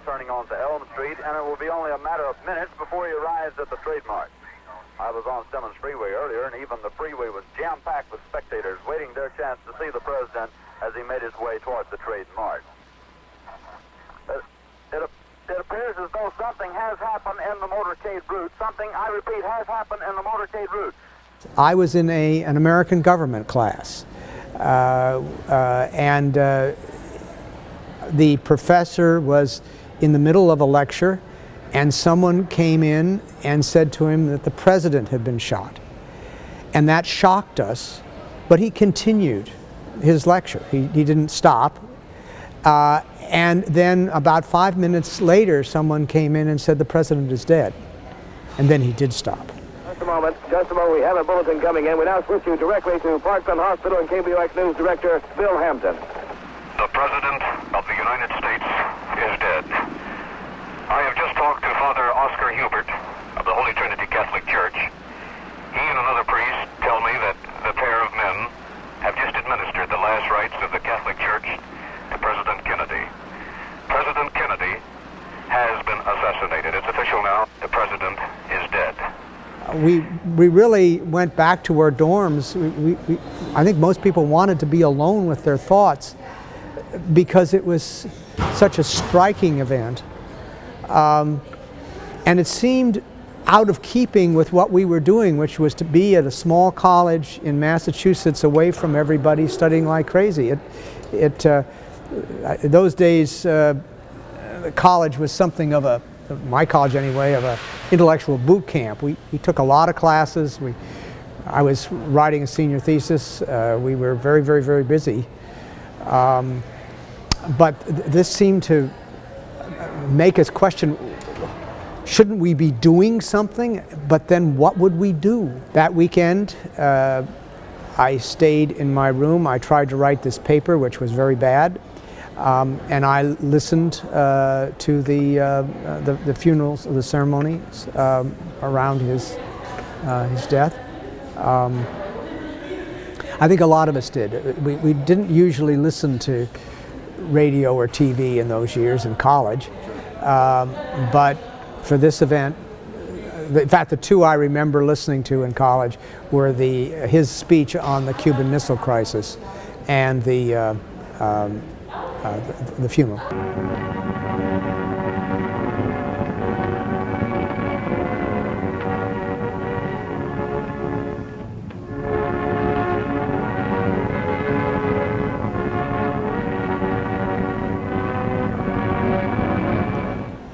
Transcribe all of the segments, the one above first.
turning onto Elm Street, and it will be only a matter of minutes before he arrives at the Trade Mart. I was on Simmons Freeway earlier, and even the freeway was jam-packed with spectators waiting their chance to see the president as he made his way toward the Trade Mart. It appears as though something has happened in the motorcade route. Something, I repeat, has happened in the motorcade route. I was in an American government class, and the professor was in the middle of a lecture, and someone came in and said to him that the president had been shot. And that shocked us, but he continued his lecture. He didn't stop. And then about 5 minutes later, someone came in and said the president is dead. And then he did stop. Just a moment. We have a bulletin coming in. We now switch you directly to Parkland Hospital and KBOX News Director Bill Hampton. The President of the United States is dead. I have just talked to Father Oscar Hubert of the Holy Trinity Catholic Church. He and another priest tell me that the pair of men have just administered the last rites of the Catholic Church to President Kennedy. President Kennedy has been assassinated. It's official now. The president is dead. We really went back to our dorms. I think most people wanted to be alone with their thoughts because it was such a striking event. And it seemed out of keeping with what we were doing, which was to be at a small college in Massachusetts away from everybody studying like crazy. Those days, college was something of a, my college anyway, of a intellectual boot camp. We took a lot of classes. I was writing a senior thesis. We were very, very, very busy. But this seemed to make us question, shouldn't we be doing something? But then what would we do? That weekend, I stayed in my room. I tried to write this paper, which was very bad. And I listened to the funerals, the ceremonies around his death. I think a lot of us did. We didn't usually listen to radio or TV in those years in college, but for this event, in fact, the two I remember listening to in college were his speech on the Cuban Missile Crisis and the funeral.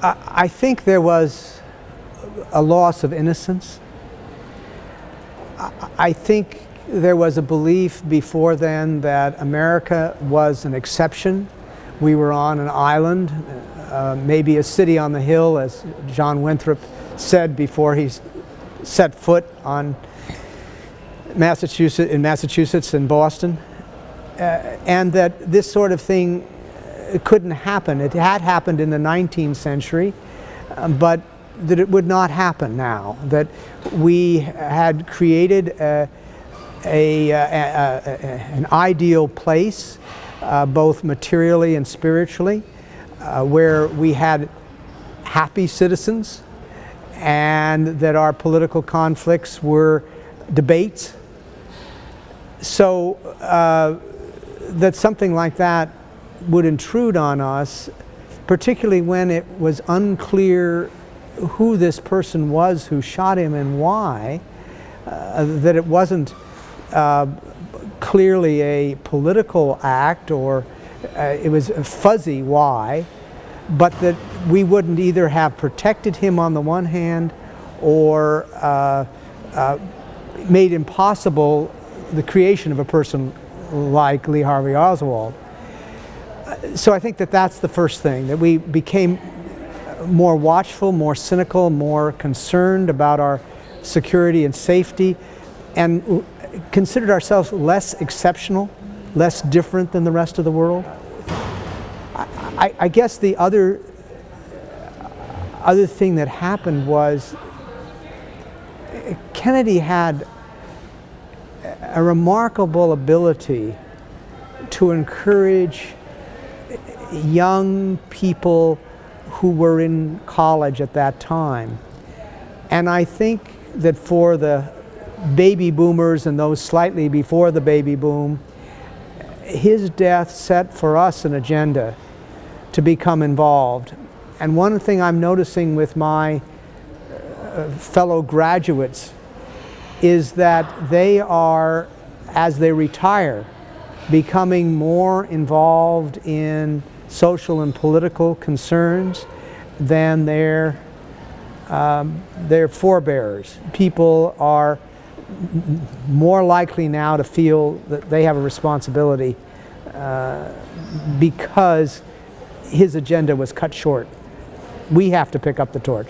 I think there was a loss of innocence. I think there was a belief before then that America was an exception. We were on an island, maybe a city on the hill, as John Winthrop said before he set foot on Massachusetts and Boston, and that this sort of thing couldn't happen. It had happened in the 19th century, but that it would not happen now. That we had created an ideal place, both materially and spiritually, where we had happy citizens, and that our political conflicts were debates. So that something like that would intrude on us, particularly when it was unclear who this person was who shot him and why, that it wasn't clearly a political act, or it was a fuzzy why, but that we wouldn't either have protected him on the one hand or made impossible the creation of a person like Lee Harvey Oswald. So I think that that's the first thing, that we became more watchful, more cynical, more concerned about our security and safety, and considered ourselves less exceptional, less different than the rest of the world. I guess the other thing that happened was Kennedy had a remarkable ability to encourage young people who were in college at that time. And I think that for the baby boomers and those slightly before the baby boom, his death set for us an agenda to become involved. And one thing I'm noticing with my fellow graduates is that they are, as they retire, becoming more involved in social and political concerns than their forebears. People are more likely now to feel that they have a responsibility because his agenda was cut short. We have to pick up the torch.